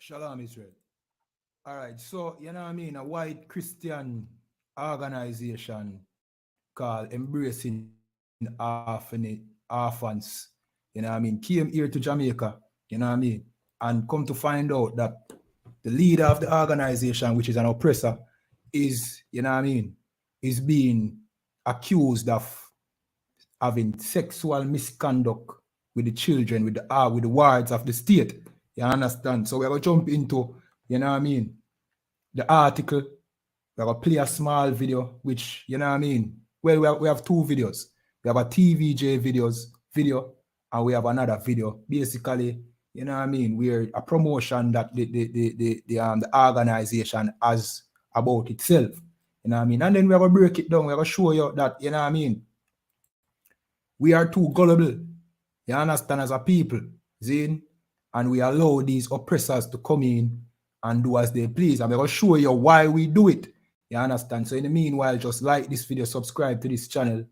Shalom, Israel. All right, so you know what I mean? A white Christian organization called Embracing Orphans, you know what I mean, came here to Jamaica, you know what I mean, and come to find out that the leader of the organization, which is an oppressor, is, you know what I mean, is being accused of having sexual misconduct with the children, with the wards of the state. You understand? So we're gonna jump into, you know what I mean, the article. We're gonna play a small video, which you know what I mean. Well, we have two videos. We have a TVJ video, and we have another video. Basically, you know what I mean. We're a promotion that the organization has about itself. You know what I mean. And then we're gonna break it down. We're gonna show you that, you know what I mean, we are too gullible. You understand, as a people, Zane? And we allow these oppressors to come in and do as they please. I'm going to show you why we do it. You understand? So in the meanwhile, just like this video, subscribe to this channel.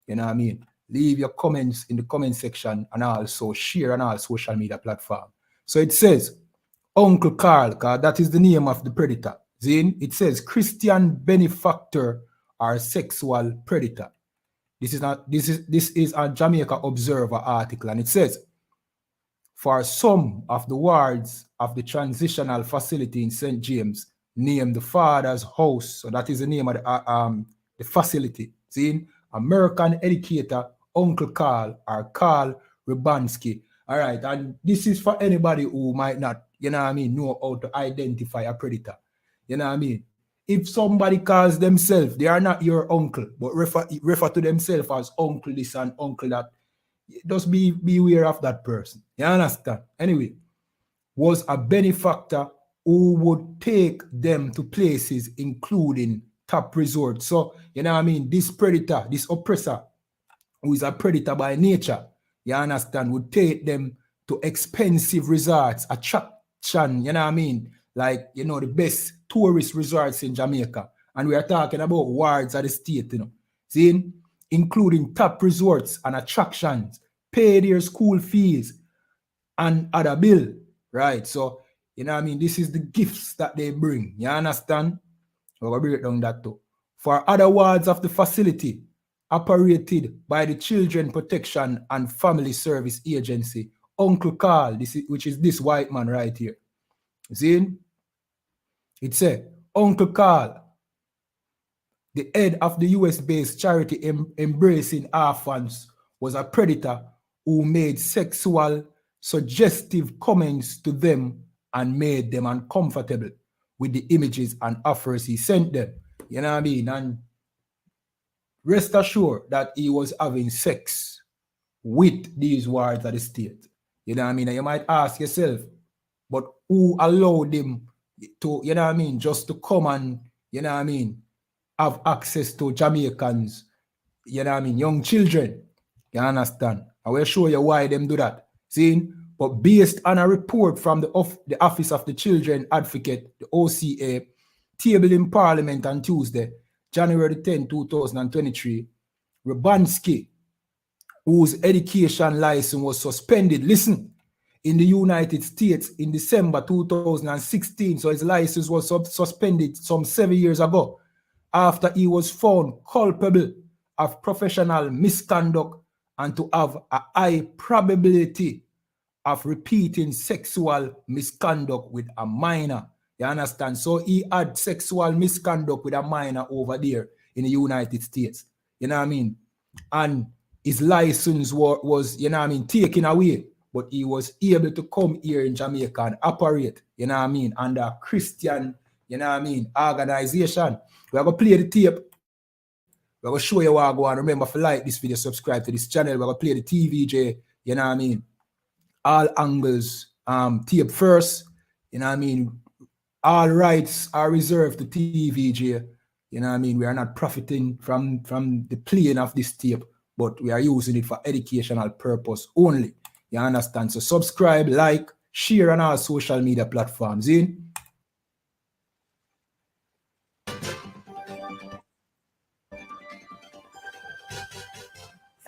You know what I mean? Leave your comments in the comment section and also share on all social media platforms. So it says, Uncle Carl, because that is the name of the predator. Zane? It says Christian benefactor or sexual predator. This is a Jamaica Observer article, and it says, for some of the wards of the transitional facility in St. James, named the Father's House, so that is the name of the facility. See, American educator Uncle Carl or Carl Robankse. All right, and this is for anybody who might not, you know what I mean, know how to identify a predator. You know what I mean? If somebody calls themselves, they are not your uncle, but refer to themselves as uncle this and uncle that, just be aware of that person. You understand? Anyway, was a benefactor who would take them to places including top resorts. So, you know what I mean? This predator, this oppressor, who is a predator by nature, you understand, would take them to expensive resorts, attraction, you know what I mean? Like, you know, the best tourist resorts in Jamaica. And we are talking about wards of the state, you know. See, including top resorts and attractions, pay their school fees and other bill, right? So, you know what I mean? This is the gifts that they bring. You understand? We're going to break down that too. For other wards of the facility, operated by the Children Protection and Family Service Agency, Uncle Carl, which is this white man right here. See? It said, Uncle Carl, the head of the US-based charity Embracing Orphans, was a predator who made sexual, suggestive comments to them and made them uncomfortable with the images and offers he sent them. You know what I mean? And rest assured that he was having sex with these wards of the state. You know what I mean? And you might ask yourself, but who allowed him to, you know what I mean, just to come and, you know what I mean, have access to Jamaicans, you know what I mean, young children? You understand? I will show you why them do that. See? But based on a report from the Office of the Children Advocate, the OCA, tabled in Parliament on Tuesday, January 10, 2023, Robankse, whose education license was suspended, listen, in the United States in December 2016, so his license was suspended some 7 years ago, after he was found culpable of professional misconduct and to have a high probability of repeating sexual misconduct with a minor. You understand? So he had sexual misconduct with a minor over there in the United States. You know what I mean? And his license was, you know what I mean, taken away. But he was able to come here in Jamaica and operate, you know what I mean, under a Christian, you know what I mean, organization. We're going to play the tape. We're going to show you what I go on. Remember, if you like this video, subscribe to this channel. We're going to play the TVJ, you know what I mean, all angles, tape first, you know what I mean. All rights are reserved to TVJ, you know what I mean. We are not profiting from the playing of this tape, but we are using it for educational purpose only. You understand? So subscribe, like, share on our social media platforms. In.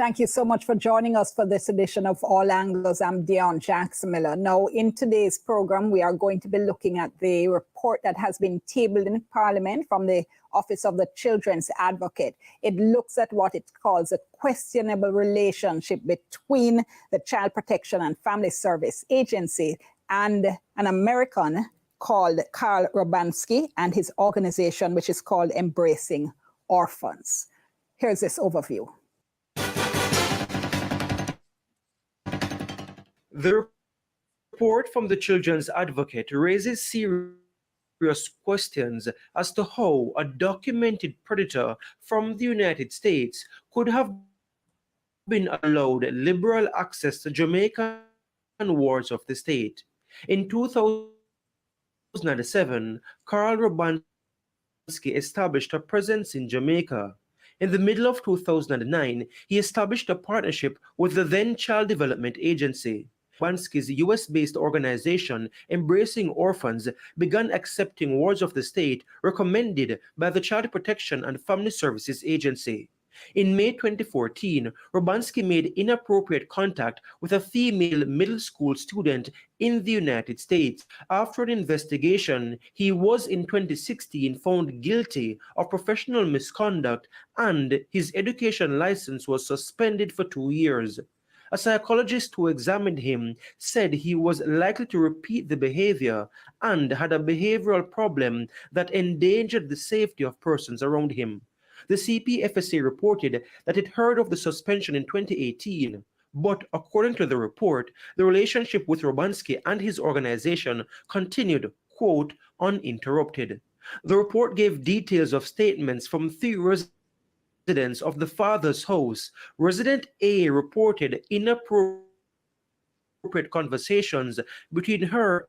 Thank you so much for joining us for this edition of All Angles. I'm Dion Jackson Miller. Now, in today's program, we are going to be looking at the report that has been tabled in Parliament from the Office of the Children's Advocate. It looks at what it calls a questionable relationship between the Child Protection and Family Service Agency and an American called Carl Robankse and his organization, which is called Embracing Orphans. Here's this overview. The report from the Children's Advocate raises serious questions as to how a documented predator from the United States could have been allowed liberal access to Jamaican wards of the state. In 2007, Carl Robankse established a presence in Jamaica. In the middle of 2009, he established a partnership with the then Child Development Agency. Robankse's US-based organization, Embracing Orphans, began accepting wards of the state recommended by the Child Protection and Family Services Agency. In May 2014, Robankse made inappropriate contact with a female middle school student in the United States. After an investigation, he was in 2016 found guilty of professional misconduct and his education license was suspended for 2 years. A psychologist who examined him said he was likely to repeat the behavior and had a behavioral problem that endangered the safety of persons around him. The CPFSA reported that it heard of the suspension in 2018, but according to the report, the relationship with Robankse and his organization continued, quote, uninterrupted. The report gave details of statements from 3 residents of the father's house. Resident A reported inappropriate conversations between her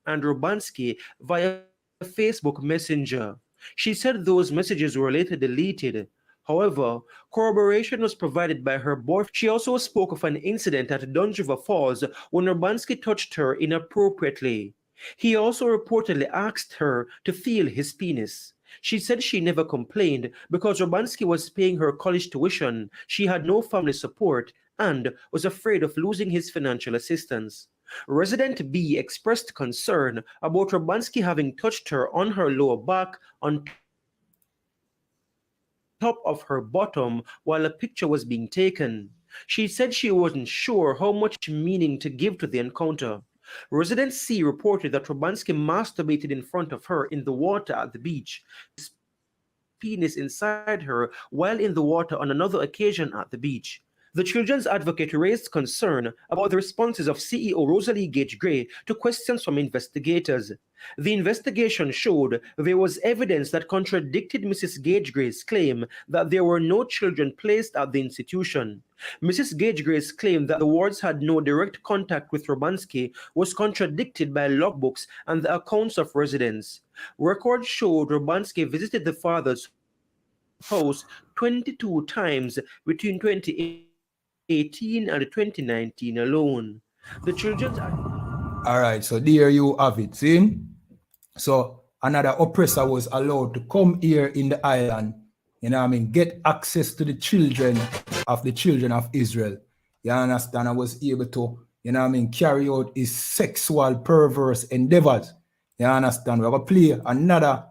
and Robankse via Facebook Messenger. She said those messages were later deleted. However, corroboration was provided by her boyfriend Robankse via Facebook Messenger. She also spoke of an incident at Dunge River Falls when Robankse touched her inappropriately. He also reportedly asked her to feel his penis. She said she never complained because Robankse was paying her college tuition, she had no family support, and was afraid of losing his financial assistance. Resident B expressed concern about Robankse having touched her on her lower back, on top of her bottom, while a picture was being taken. She said she wasn't sure how much meaning to give to the encounter. Resident C reported that Robankse masturbated in front of her in the water at the beach, placing his penis inside her while in the water on another occasion at the beach. The Children's Advocate raised concern about the responses of CEO Rosalie Gage Gray to questions from investigators. The investigation showed there was evidence that contradicted Mrs. Gage Gray's claim that there were no children placed at the institution. Mrs. Gage Gray's claim that the wards had no direct contact with Robankse was contradicted by logbooks and the accounts of residents. Records showed Robankse visited the father's house 22 times between 2018 and 2019 alone. The Children's All right, so there you have it. See? So another oppressor was allowed to come here in the island, get access to the children of Israel. You understand? I was able to, carry out his sexual perverse endeavors. You understand? We're going to play another,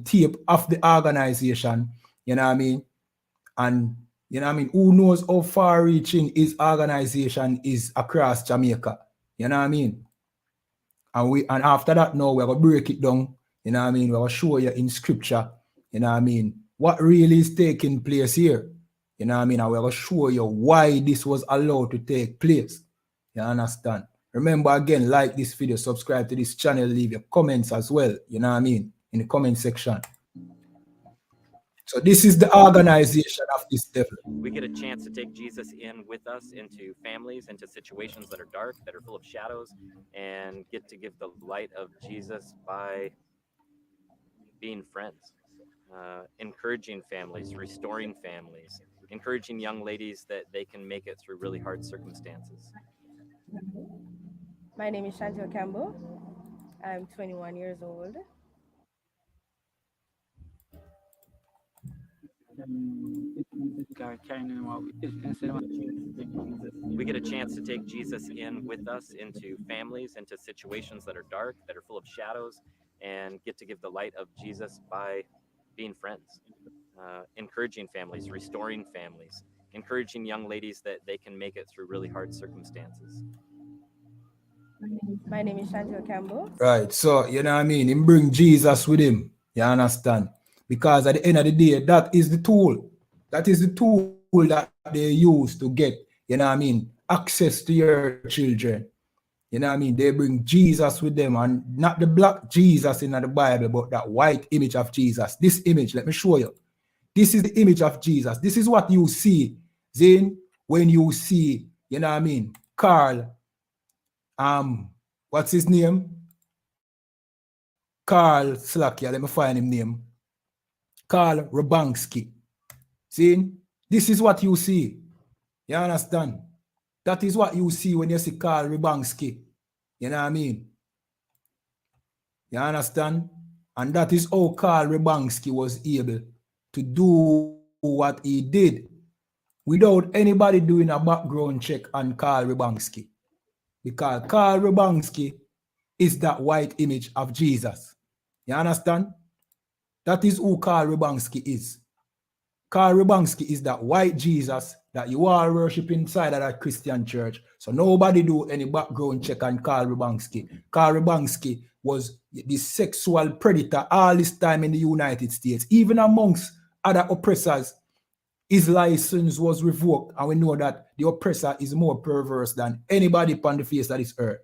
tape of the organization, and who knows how far reaching his organization is across Jamaica. You know what I mean? And after that now we're gonna break it down, we're gonna show you in scripture, what really is taking place here. And we're gonna show you why this was allowed to take place. You understand? Remember again, like this video, subscribe to this channel, leave your comments as well, in the comment section. So this is the organization of this devil. We get a chance to take Jesus in with us into families, into situations that are dark, that are full of shadows, and get to give the light of Jesus by being friends, encouraging families, restoring families, encouraging young ladies that they can make it through really hard circumstances. My name is Chantel Campbell. I'm 21 years old. We get a chance to take Jesus in with us into families, into situations that are dark, that are full of shadows, and get to give the light of Jesus by being friends, encouraging families, restoring families, encouraging young ladies that they can make it through really hard circumstances. My name is Chantel Campbell. Right. So, you know what I mean? Him bring Jesus with him. You understand? Because at the end of the day, that is the tool. That is the tool that they use to get, you know what I mean, access to your children. You know what I mean? They bring Jesus with them, and not the black Jesus in the Bible, but that white image of Jesus. This image, let me show you. This is the image of Jesus. This is what you see, Zane, when you see, you know what I mean, Carl, what's his name? Carl Slakia, let me find him name. Carl Robankse. See, this is what you see. You understand? That is what you see when you see Carl Robankse. You know what I mean? You understand? And that is how Carl Robankse was able to do what he did without anybody doing a background check on Carl Robankse. Because Carl Robankse is that white image of Jesus. You understand? That is who Carl Robankse is. Carl Robankse is that white Jesus that you all worship inside of that Christian church. So nobody do any background check on Carl Robankse. Carl Robankse was the sexual predator all this time in the United States. Even amongst other oppressors, his license was revoked. And we know that the oppressor is more perverse than anybody upon the face of this earth.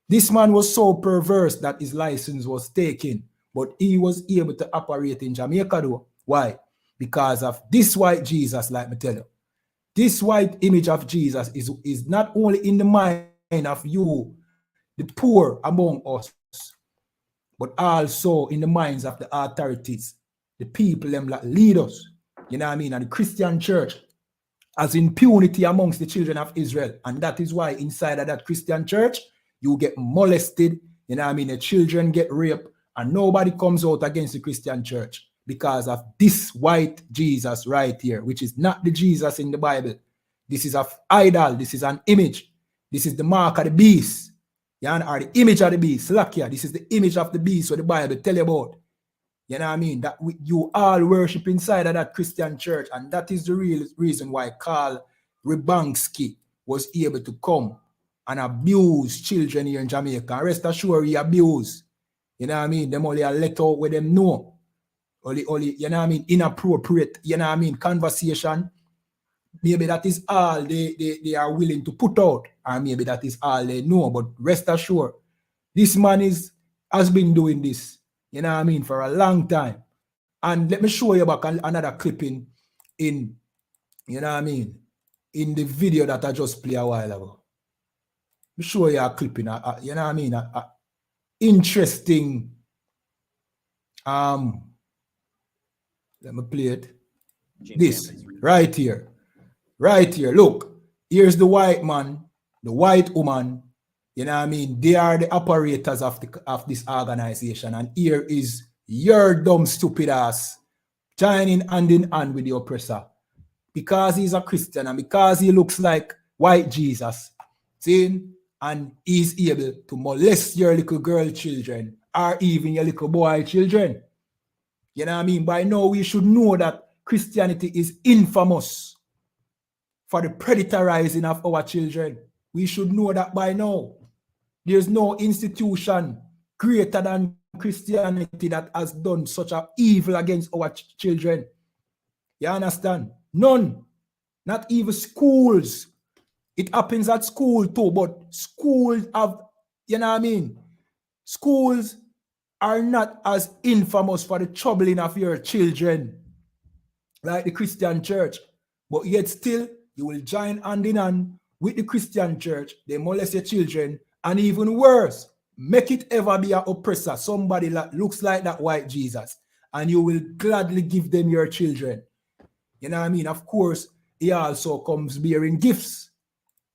This man was so perverse that his license was taken, but he was able to operate in Jamaica though. Why? Because of this white Jesus, like me tell you. This white image of Jesus is not only in the mind of you, the poor among us, but also in the minds of the authorities, the people them that lead us. You know what I mean? And the Christian church as impunity amongst the children of Israel. And that is why inside of that Christian church, you get molested, you know what I mean? The children get raped, and nobody comes out against the Christian church because of this white Jesus right here, which is not the Jesus in the Bible. This is an idol. This is an image. This is the mark of the beast. Yeah, or the image of the beast. Slakia, this is the image of the beast what the Bible tell you about. You know what I mean? That you all worship inside of that Christian church. And that is the real reason why Carl Robankse was able to come and abuse children here in Jamaica. And rest assured, he abused. You know what I mean? Them only a let out with them know. Only, you know what I mean? Inappropriate, you know what I mean? Conversation. Maybe that is all they are willing to put out. Or maybe that is all they know. But rest assured, this man has been doing this, you know what I mean, for a long time. And let me show you back another clipping in, you know what I mean, in the video that I just played a while ago. Let me show you a clipping, you know what I mean, interesting, let me play it. This, right here, look, here's the white man, the white woman, you know what I mean, they are the operators of this organization, and here is your dumb stupid ass joining hand in hand with the oppressor because he's a Christian and because he looks like white Jesus, see, and he's able to molest your little girl children or even your little boy children. You know what I mean? By now we should know that Christianity is infamous for the predatorizing of our children. We should know that by now. There's no institution greater than Christianity that has done such an evil against our children. You understand? None. Not even schools. It happens at school too, but schools have, you know what I mean? Schools are not as infamous for the troubling of your children like the Christian church. But yet still, you will join hand in hand with the Christian church. They molest your children. And even worse, make it ever be an oppressor, somebody that looks like that white Jesus, and you will gladly give them your children. You know what I mean? Of course, he also comes bearing gifts.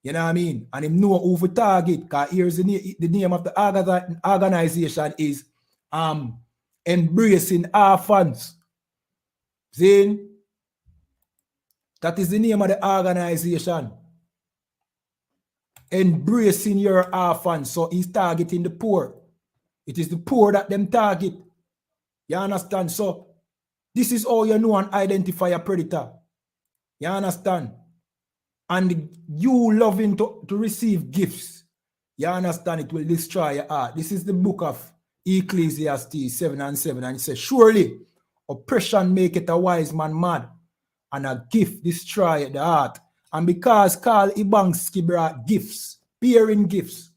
You know what I mean? And him know who to target, because here's the name of the organization is Embracing Orphans. See? That is the name of the organization. Embracing your orphans. So he's targeting the poor. It is the poor that them target. You understand? So this is how you know and identify a predator. You understand? And you loving to receive gifts. You understand? It will destroy your heart. This is the book of Ecclesiastes 7:7. And it says, surely oppression maketh a wise man mad, and a gift destroy the heart. And because Carl Ibanski brought gifts, peering gifts,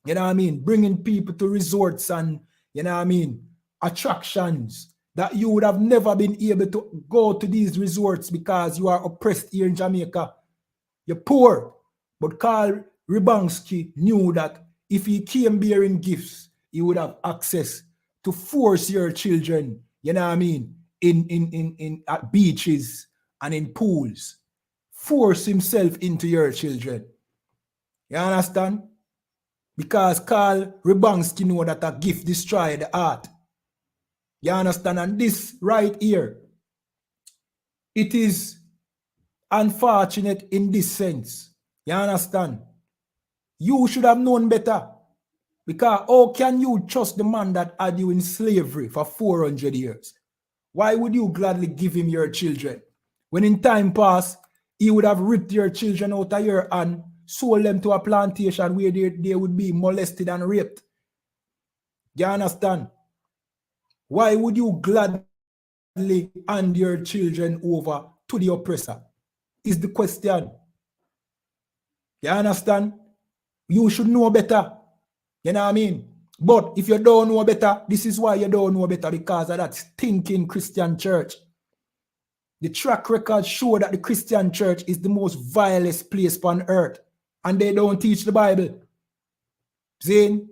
you know what I mean, bringing people to resorts and, you know what I mean, attractions that you would have never been able to go to these resorts because you are oppressed here in Jamaica. You're poor. But Carl Robankse knew that if he came bearing gifts, he would have access to force your children, you know what I mean, in at beaches and in pools. Force himself into your children. You understand? Because Carl Robankse knew that a gift destroys the heart. You understand? And this right here, it is unfortunate in this sense. You understand? You should have known better. Because how can you trust the man that had you in slavery for 400 years? Why would you gladly give him your children? When in time past, he would have ripped your children out of your hand, sold them to a plantation where they would be molested and raped. You understand? Why would you gladly hand your children over to the oppressor? Is the question. You understand? You should know better. You know what I mean? But if you don't know better, this is why you don't know better, because of that stinking Christian church. The track record show that the Christian church is the most vilest place on earth. And they don't teach the Bible. See?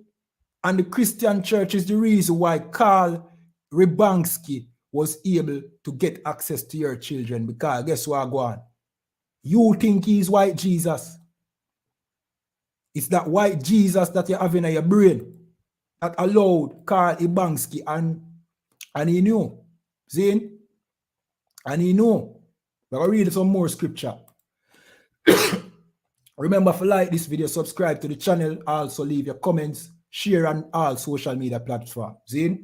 And the Christian church is the reason why Carl Robankse was able to get access to your children. Because guess what go on? You think he's white Jesus. It's that white Jesus that you have in your brain that allowed Carl Robankse, and he knew. See? And he knew. We're going to read some more scripture. Remember to like this video, subscribe to the channel, also leave your comments, share on all social media platforms. See?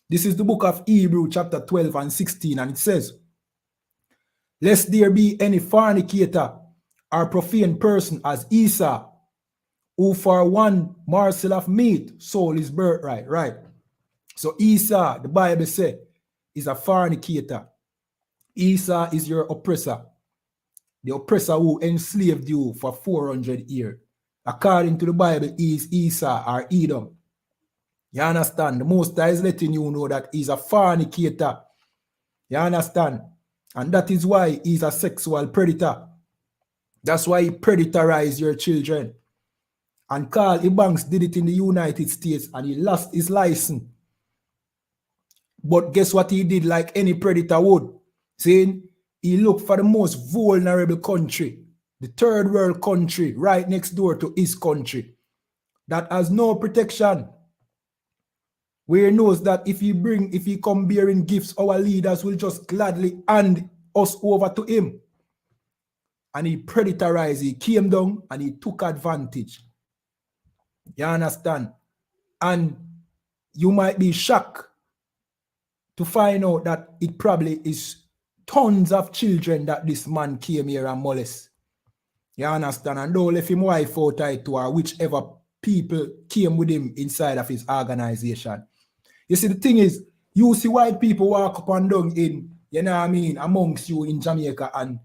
This is the book of Hebrews chapter 12 and 16, and it says, lest there be any fornicator or profane person as Esau, who for one morsel of meat sold his birthright. Right? So Esau, the Bible says, is a fornicator. Esau is your oppressor. The oppressor who enslaved you for 400 years. According to the Bible, he is Esau or Edom. You understand? The Most High is letting you know that he's a fornicator. You understand? And that is why he's a sexual predator. That's why he predatorized your children. And Carl Robankse did it in the United States and he lost his license. But guess what he did like any predator would? Saying he looked for the most vulnerable country, the third world country right next door to his country that has no protection. Where he knows that if he come bearing gifts, our leaders will just gladly hand us over to him. And he predatorized, he came down and he took advantage. You understand? And you might be shocked to find out that it probably is tons of children that this man came here and molest. You understand? And don't let him wife out to or whichever people came with him inside of his organization. You see, the thing is, you see white people walk up and down in, you know what I mean, amongst you in Jamaica, and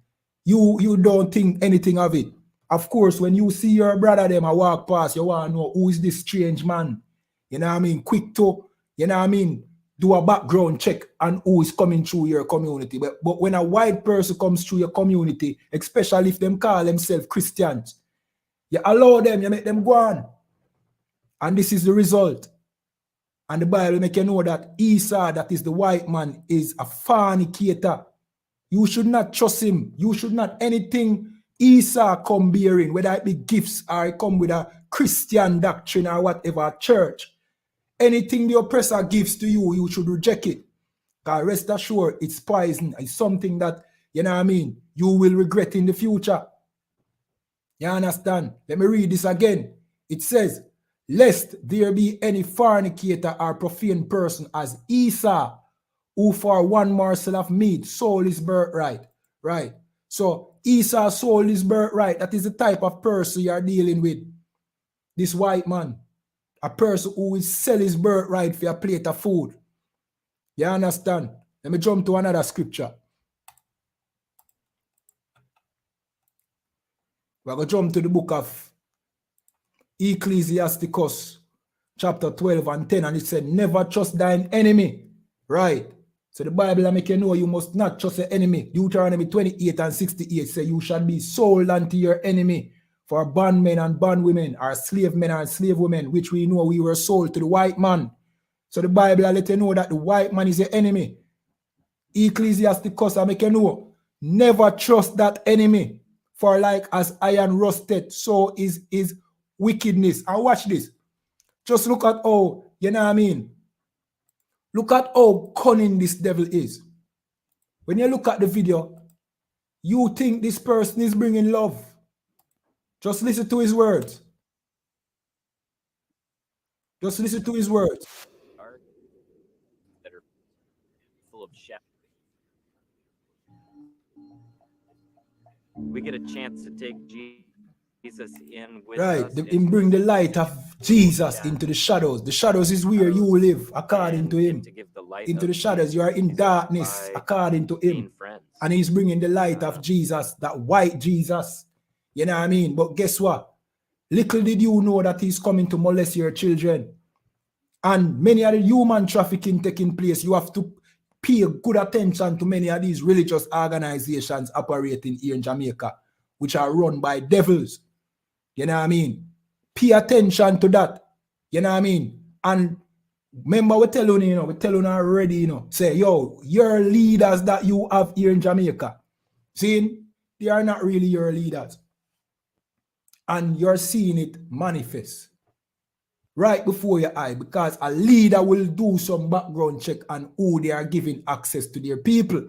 you don't think anything of it. Of course, when you see your brother them walk past, you want to know who is this strange man. You know what I mean? Quick to, you know what I mean, do a background check on who is coming through your community. But when a white person comes through your community, especially if them call themselves Christians, you allow them, you make them go on. And this is the result. And the Bible make you know that Esau, that is the white man, is a fornicator. You should not trust him. You should not anything Esau come bearing, whether it be gifts or it come with a Christian doctrine or whatever, church. Anything the oppressor gives to you, you should reject it. Because rest assured, it's poison. It's something that you know what I mean, you will regret in the future. You understand? Let me read this again. It says, lest there be any fornicator or profane person as Esau, who for one morsel of meat sold his birthright. Right. So Esau sold his birthright. That is the type of person you are dealing with. This white man. A person who will sell his birthright for a plate of food. You understand? Let me jump to another scripture. We're going to jump to the book of Ecclesiasticus, chapter 12 and 10, and it said, never trust thine enemy. Right. So the Bible make you know you must not trust the enemy. Deuteronomy 28 and 68 say you shall be sold unto your enemy for bondmen and bondwomen, or slave men and slave women, which we know we were sold to the white man. So the Bible let you know that the white man is the enemy. Ecclesiasticus make you know, never trust that enemy. For like as iron rusted, so is wickedness. And watch this. Just look at how, you know what I mean? Look at how cunning this devil is. When you look at the video, you think this person is bringing love. Just listen to his words. Just listen to his words. That are full of shadow. We get a chance to take Jesus in with right, us. Him bring the light of Jesus into the shadows. The shadows is where you live, according to him. To give the light into the shadows, Jesus you are in darkness, according to him. And he's bringing the light of Jesus, that white Jesus. You know what I mean? But guess what? Little did you know that he's coming to molest your children. And many of the human trafficking taking place, you have to pay good attention to many of these religious organizations operating here in Jamaica, which are run by devils. You know what I mean? Pay attention to that. You know what I mean? And remember, we tell you, we tell you already, say, yo, your leaders that you have here in Jamaica, see, they are not really your leaders. And you're seeing it manifest right before your eye, because a leader will do some background check on who they are giving access to their people.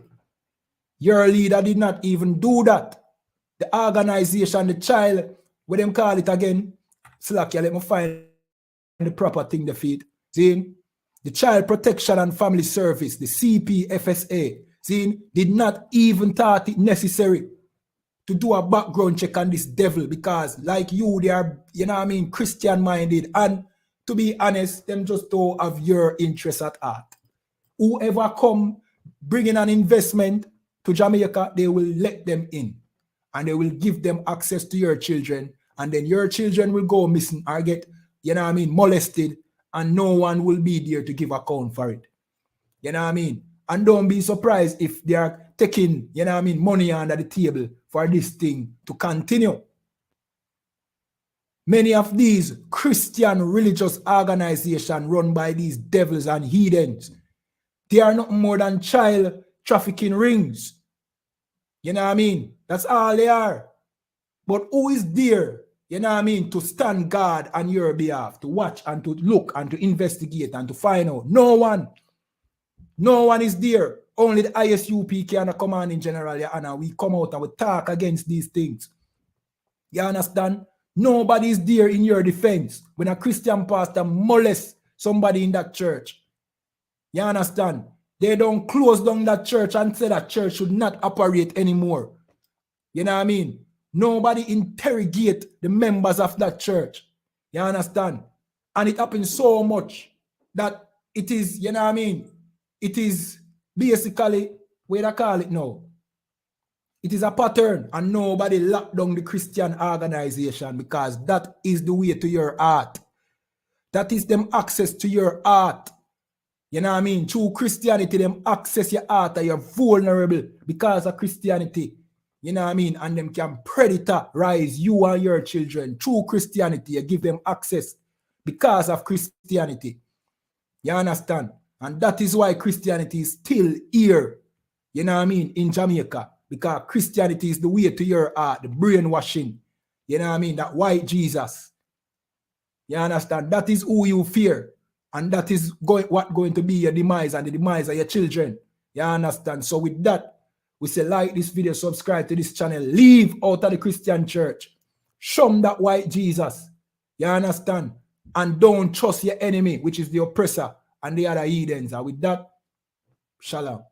Your leader did not even do that. The organization, the child, what them call it again? Slack, let me find the proper thing, the feed. See? The Child Protection and Family Service, the CPFSA, see, did not even thought it necessary to do a background check on this devil, because like you, they are, you know what I mean, Christian minded, and to be honest, them just don't have your interest at heart. Whoever come bringing an investment to Jamaica, they will let them in and they will give them access to your children, and then your children will go missing or get, you know what I mean, molested, and no one will be there to give account for it. You know what I mean? And don't be surprised if they are taking, you know what I mean, money under the table for this thing to continue. Many of these Christian religious organizations run by these devils and heathens, they are not more than child trafficking rings. You know what I mean? That's all they are. But who is there, you know what I mean, to stand guard on your behalf, to watch and to look and to investigate and to find out? No one. No one is there. Only the ISUP and the commanding general, Your Honor, we come out and we talk against these things. You understand? Nobody is there in your defense when a Christian pastor molests somebody in that church. You understand? They don't close down that church and say that church should not operate anymore. You know what I mean? Nobody interrogate the members of that church. You understand? And it happens so much that it is, you know what I mean? It is basically, what I call it now? It is a pattern, and nobody lock down the Christian organization, because that is the way to your heart. That is them access to your heart. You know what I mean? Through Christianity, them access your heart, and you're vulnerable because of Christianity. You know what I mean? And them can predatorize you and your children. Through Christianity, you give them access because of Christianity. You understand? And that is why Christianity is still here, you know what I mean, in Jamaica. Because Christianity is the way to your heart, the brainwashing. You know what I mean? That white Jesus. You understand? That is who you fear. And that is going to be your demise and the demise of your children. You understand? So with that, We say like this video, subscribe to this channel, leave out of the Christian church. Show them that white Jesus. You understand? And don't trust your enemy, which is the oppressor and the other heathens. And with that, shalom.